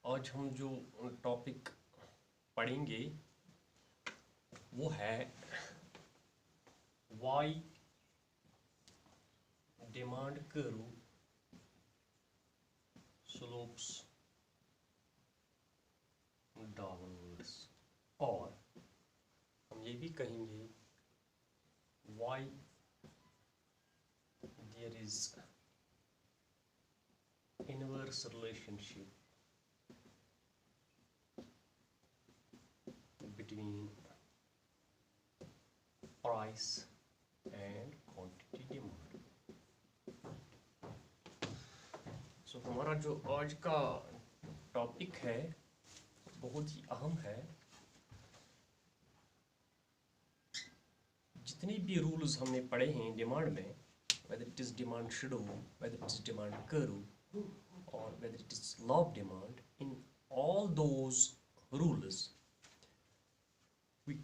आज हम जो टॉपिक पढ़ेंगे वो है why demand curve slopes downwards, और हम ये भी कहेंगे why there is inverse relationship between price and quantity demand। So हमारा जो आज का टॉपिक है बहुत ही अहम है। जितने भी रूल्स हमने पढ़े हैं डिमांड में, whether it is demand schedule, whether it is demand curve, or whether it is law of demand, in all those rules we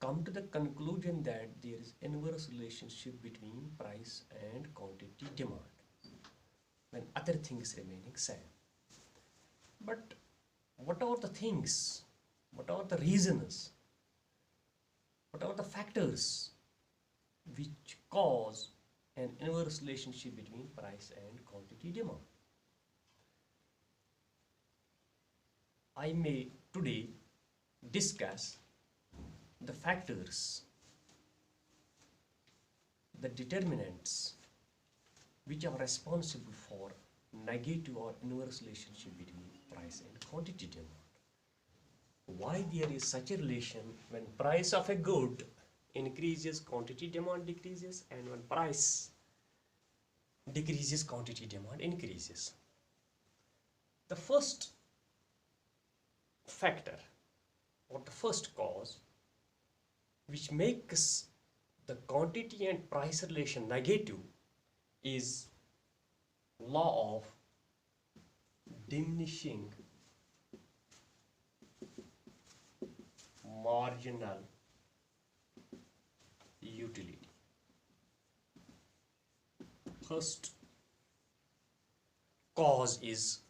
come to the conclusion that there is inverse relationship between price and quantity demand when other things remaining same. But what are the things, what are the reasons, what are the factors which cause an inverse relationship between price and quantity demand? I may today discuss the factors, the determinants which are responsible for negative or inverse relationship between price and quantity demand. Why there is such a relation when price of a good increases, quantity demand decreases, and when price decreases, quantity demand increases. The first factor or the first cause which makes the quantity and price relation negative is law of diminishing marginal utility. First cause is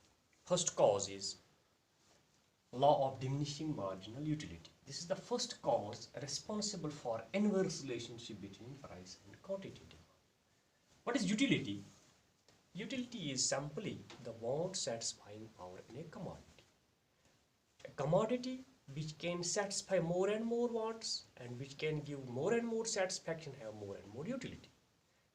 law of diminishing marginal utility. This is the first cause responsible for inverse relationship between price and quantity demand. What is utility? Utility is simply the want satisfying power in a commodity. A commodity which can satisfy more and more wants and which can give more and more satisfaction have more and more utility.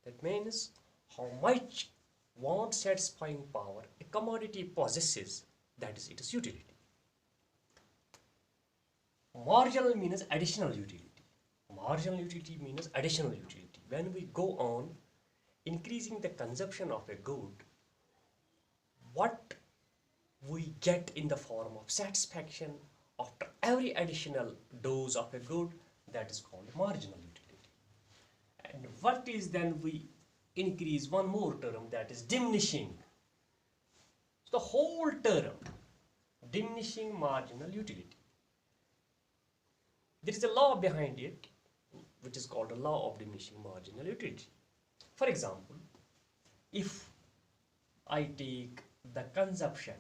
That means how much want satisfying power a commodity possesses, that is its utility. Marginal means additional utility. Marginal utility means additional utility. When we go on increasing the consumption of a good, what we get in the form of satisfaction after every additional dose of a good, that is called marginal utility. And what is then we increase one more term, that is diminishing. So the whole term, diminishing marginal utility. There is a law behind it which is called a law of diminishing marginal utility. For example, if I take the consumption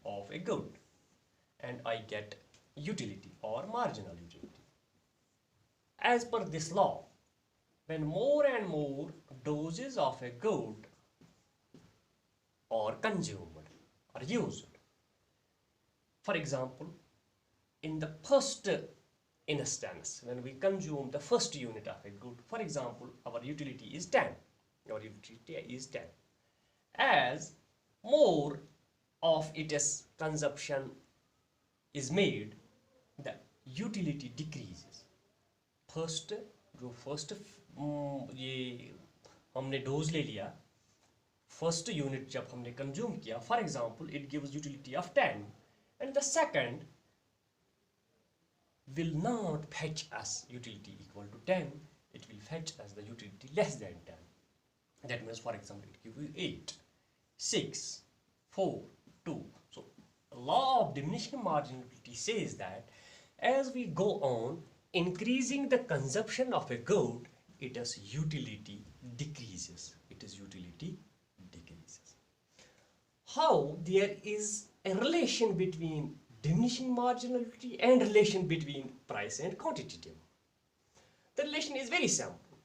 of a good and I get utility or marginal utility. As per this law, when more and more doses of a good are consumed or used, for example, in the first instance, when we consume the first unit of a good, for example, our utility is 10. Our utility is 10. As more of its consumption is made, the utility decreases. First ये हमने dose ले लिया, first unit जब हमने consume किया, for example it gives utility of 10, and the second will not fetch us utility equal to 10, it will fetch us the utility less than 10. That means, for example, it gives you 8, 6, 4, 2. So the law of diminishing marginal utility says that as we go on increasing the consumption of a good, its utility decreases. how there is a relation between diminishing marginal utility and relation between price and quantity demand. The relation is very simple.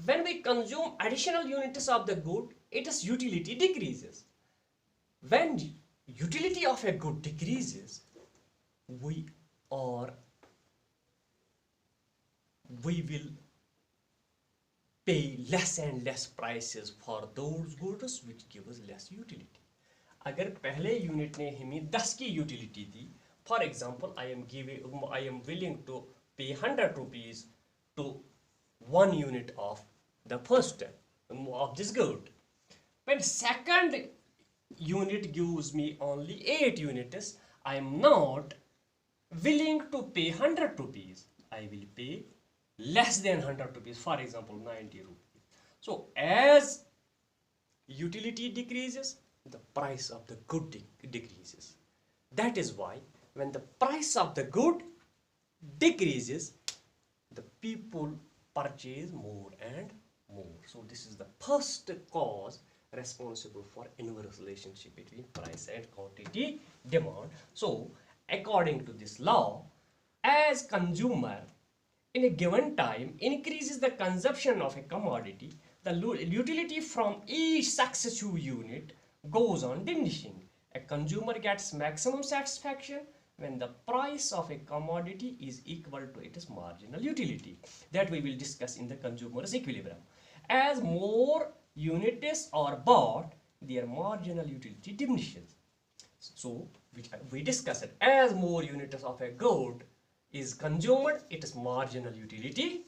When we consume additional units of the good, its utility decreases. When utility of a good decreases, we will pay less and less prices for those goods which give us less utility. अगर पहले unit ने हमें 10 की utility the, for example I am willing to pay 100 rupees to 1 unit of the first of this good. When second unit gives me only 8 units, I am not willing to pay 100 rupees. I will pay less than 100 rupees, for example 90 rupees. So as utility decreases, the price of the good decreases. That is why when the price of the good decreases, the people purchase more and more. So this is the first cause responsible for inverse relationship between price and quantity demand. So according to this law, as consumer in a given time increases the consumption of a commodity, the utility from each successive unit goes on diminishing. A consumer gets maximum satisfaction when the price of a commodity is equal to its marginal utility. That we will discuss in the consumer's equilibrium. As more units are bought, their marginal utility diminishes. So we discuss it. As more units of a good is consumed, its marginal utility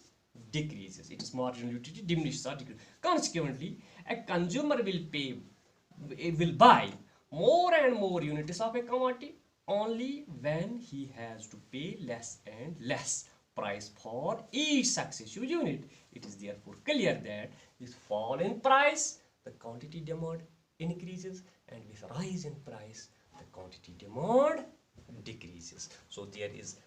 decreases. Its marginal utility diminishes or decreases. Consequently, a consumer will buy more and more units of a commodity only when he has to pay less and less price for each successive unit. It is therefore clear that with fall in price, the quantity demand increases, and with rise in price, the quantity demand decreases. So there is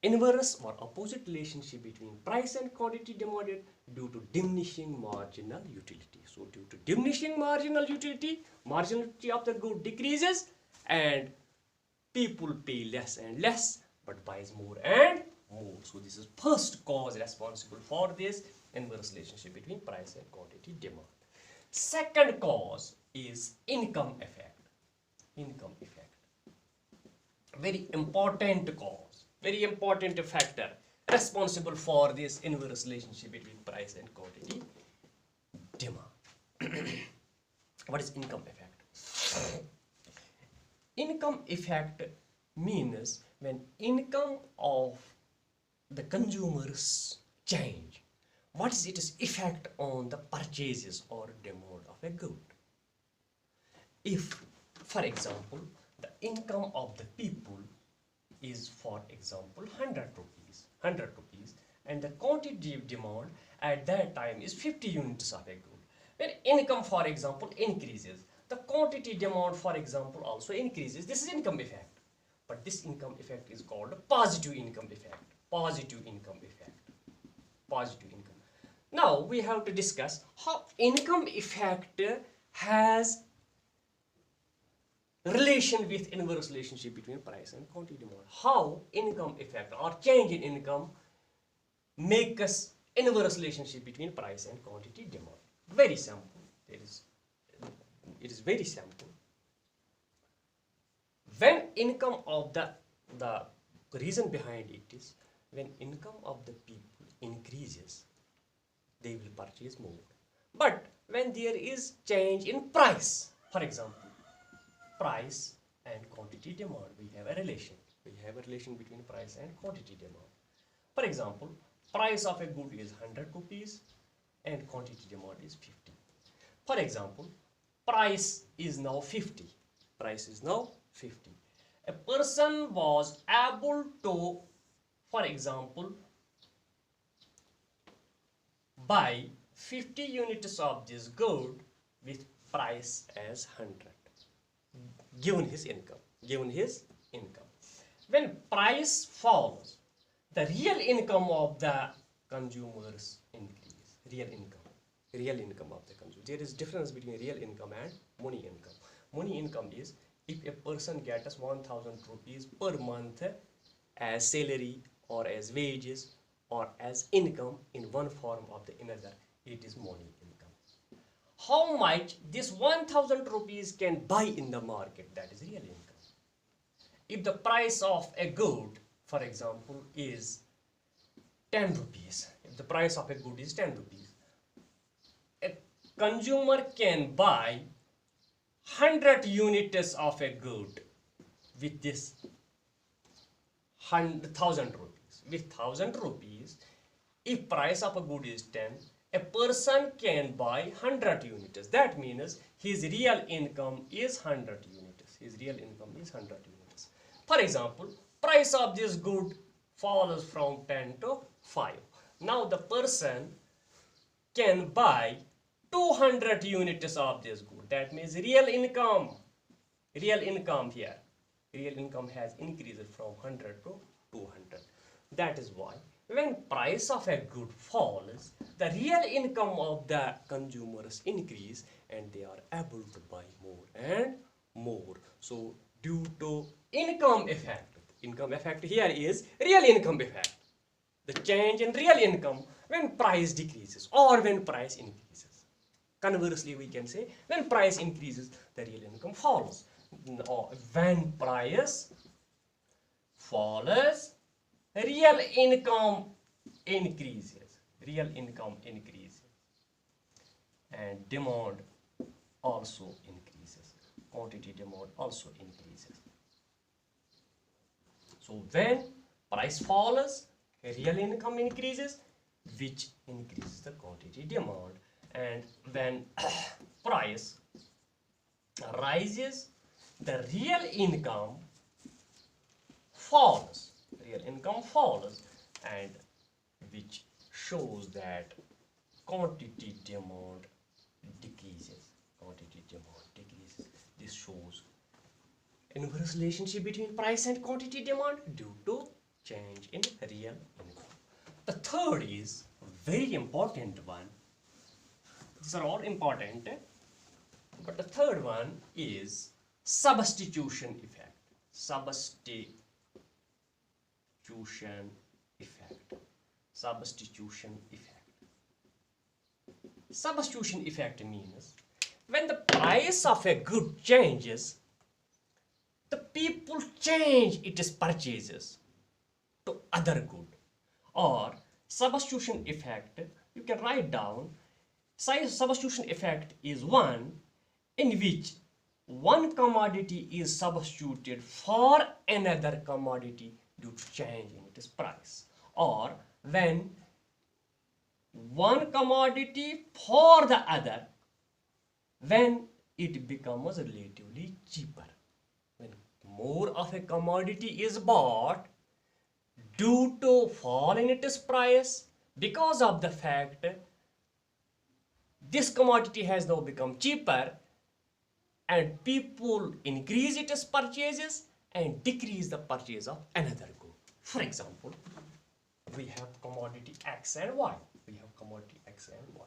inverse or opposite relationship between price and quantity demanded due to diminishing marginal utility. So due to diminishing marginal utility of the good decreases and people pay less and less but buys more and more. So this is first cause responsible for this inverse relationship between price and quantity demand. Second cause is income effect. Income effect. Very important cause, very important factor responsible for this inverse relationship between price and quantity demand. What is income effect? Income effect means when income of the consumers change, what is its effect on the purchases or demand of a good? If, for example, the income of the people is, for example, 100 rupees, and the quantity demand at that time is 50 units of a good. When income, for example, increases, the quantity demand, for example, also increases. This is income effect. But this income effect is called a positive income effect. Positive income effect. Positive income. Now we have to discuss how income effect has relation with inverse relationship between price and quantity demand. How income effect or change in income make us inverse relationship between price and quantity demand. Very simple. It is very simple. When income of the reason behind it is when income of the people increases, they will purchase more. But when there is change in price, for example, price and quantity demand, we have a relation. We have a relation between price and quantity demand. For example, price of a good is 100 rupees and quantity demand is 50. For example, price is now 50. Price is now 50. A person was able to, for example, buy 50 units of this good with price as 100. Given his income. When price falls, the real income of the consumers increase. Real income. real income of the consumer. There is difference between real income and money income. Money income is if a person gets 1000 rupees per month as salary or as wages or as income in one form or the another, it is money income. How much this 1000 rupees can buy in the market, that is real income. If the price of a good, for example, is 10 rupees, if the price of a good is 10 rupees, a consumer can buy 100 units of a good with this 1000 rupees. With 1000 rupees, if price of a good is 10, a person can buy 100 units. That means his real income is 100 units. His real income is 100 units. For example, price of this good falls from 10 to 5. Now the person can buy 200 units of this good. That means real income here, real income has increased from 100 to 200. That is why when price of a good falls, the real income of the consumers increase and they are able to buy more and more. So due to income effect here is real income effect. The change in real income when price decreases or when price increases. Conversely, we can say when price increases, the real income falls. Or when price falls, real income increases. Real income increases. And demand also increases. Quantity demand also increases. So when price falls, real income increases, which increases the quantity demand. And when price rises, the real income falls. Real income falls, and which shows that quantity demand decreases. Quantity demand decreases. This shows inverse relationship between price and quantity demand due to change in real income. The third is very important one. These are all important, but the third one is substitution effect. Substitution effect. Substitution effect. Substitution effect means when the price of a good changes, the people change its purchases to other good. Or substitution effect, you can write down, substitution effect is one in which one commodity is substituted for another commodity due to change in its price, or when one commodity for the other when it becomes relatively cheaper. When more of a commodity is bought due to fall in its price because of the fact this commodity has now become cheaper, and people increase its purchases and decrease the purchase of another good. For example, we have commodity X and Y. We have commodity X and Y.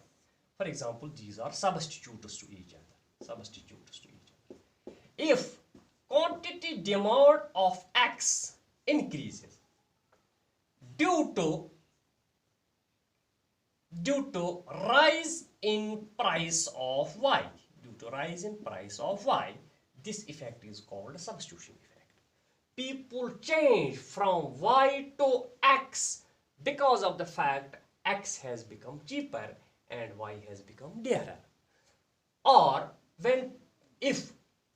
For example, these are substitutes to each other. Substitutes to each other. If quantity demand of X increases due to rise in price of Y, this effect is called substitution effect. People change from Y to X because of the fact X has become cheaper and Y has become dearer. Or if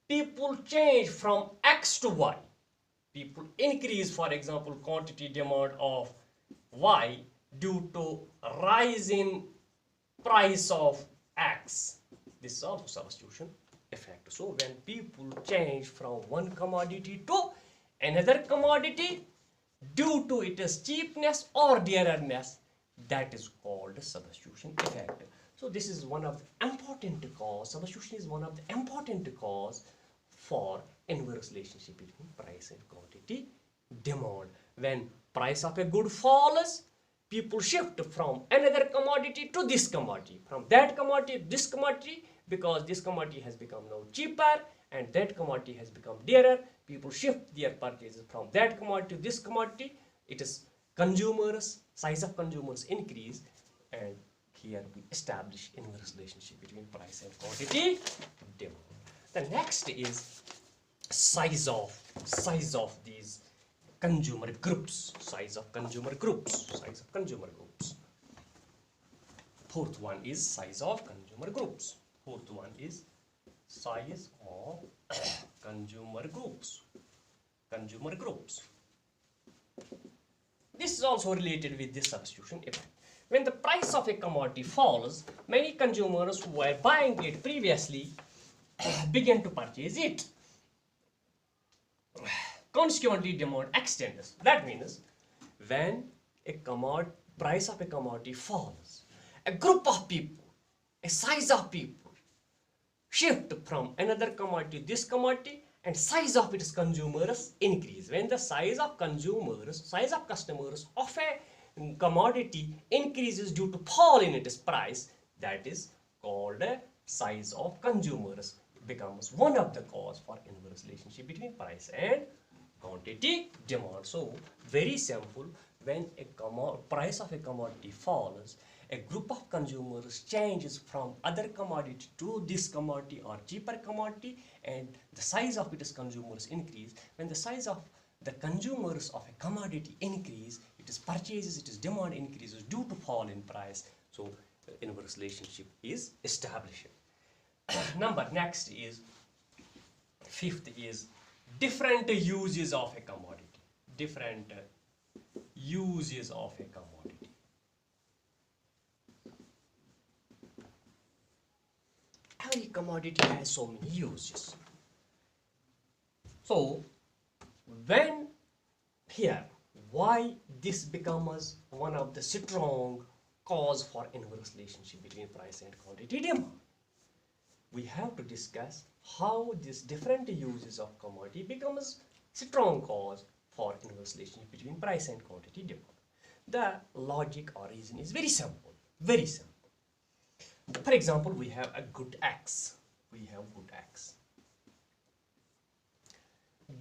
people change from X to Y, people increase, for example, quantity demand of Y due to rise in price of X. This is also substitution effect. So when people change from one commodity to another commodity due to its cheapness or dearness, that is called substitution effect. So this is one of the important cause. Substitution is one of the important cause for inverse relationship between price and quantity demand. When price of a good falls, people shift from another commodity to this commodity, from that commodity to this commodity, because this commodity has become now cheaper and that commodity has become dearer. People shift their purchases from that commodity to this commodity. It is consumers, size of consumers increase, and here we establish inverse relationship between price and quantity demand. The next is size of these consumer groups, size of consumer groups. Fourth one is size of consumer groups. Fourth one is size of consumer groups. This is also related with this substitution effect. When the price of a commodity falls, many consumers who were buying it previously begin to purchase it. Consequently, demand extends. That means when a price of a commodity falls, a group of people, a size of people shift from another commodity to this commodity, and size of its consumers increase. When the size of customers of a commodity increases due to fall in its price, that is called a size of consumers, becomes one of the cause for inverse relationship between price and quantity demand. So very simple, when a price of a commodity falls, a group of consumers changes from other commodity to this commodity or cheaper commodity, and the size of its consumers increase. When the size of the consumers of a commodity increase, its purchases, its demand increases due to fall in price. So inverse relationship is established. Next is fifth is different uses of a commodity. Different uses of a commodity. Every commodity has so many uses. So when here, why this becomes one of the strong cause for inverse relationship between price and quantity demand? We have to discuss how these different uses of commodity becomes strong cause for inverse relationship between price and quantity demand. The logic or reason is very simple, very simple. For example, we have a good X.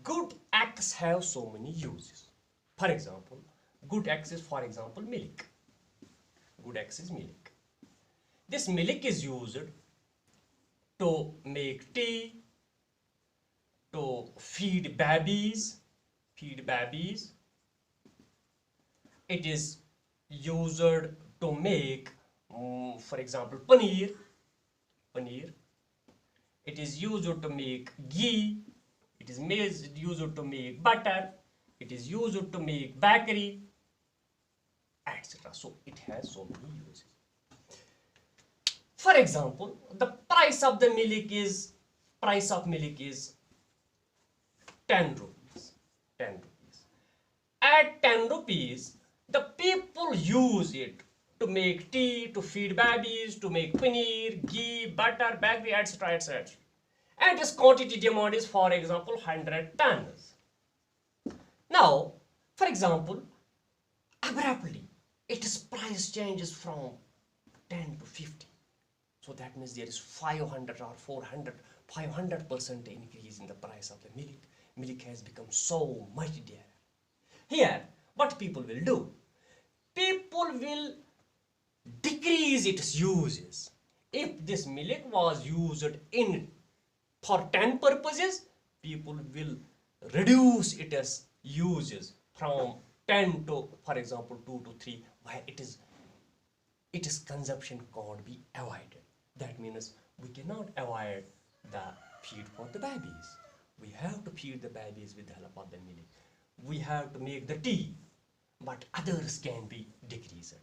Good X have so many uses. For example, good X is, for example, milk. Good X is milk. This milk is used to make tea, to feed babies. It is used to make, for example, paneer. It is used to make ghee. It is used to make butter. It is used to make bakery, etc. So it has so many uses. For example, the price of milk is 10 rupees. At 10 rupees, the people use it to make tea, to feed babies, to make paneer, ghee, butter, bakery, etc. etc. And its quantity demand is, for example, 100 tons. Now, for example, abruptly, its price changes from 10 to 50. So that means there is 500 or 500% increase in the price of the milk. Milk has become so much dear. Here, what people will do? People will decrease its uses. If this milk was used for 10 purposes, people will reduce its uses from 10 to, for example, 2 to 3, where its consumption can't be avoided. That means we cannot avoid the feed for the babies. We have to feed the babies with the help of the milk. We have to make the tea, but others can be decreased.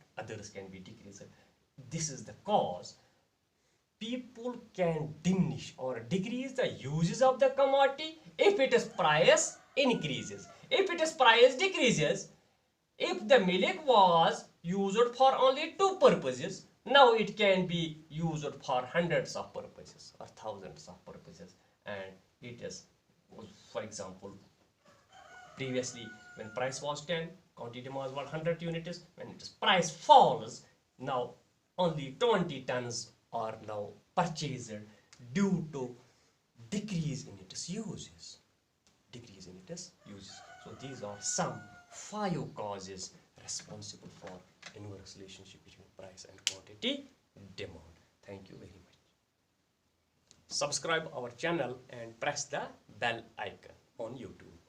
This is the cause. People can diminish or decrease the uses of the commodity if its price increases. If its price decreases, if the milk was used for only 2 purposes, now it can be used for hundreds of purposes or thousands of purposes. And it is, for example, previously when price was 10, quantity demand was 100 units. When its price falls, now only 20 tons are now purchased due to decrease in its uses. Decrease in its uses. So these are some 5 causes responsible for inverse relationship between price and quantity demand. Thank you very much. Subscribe our channel and press the bell icon on YouTube.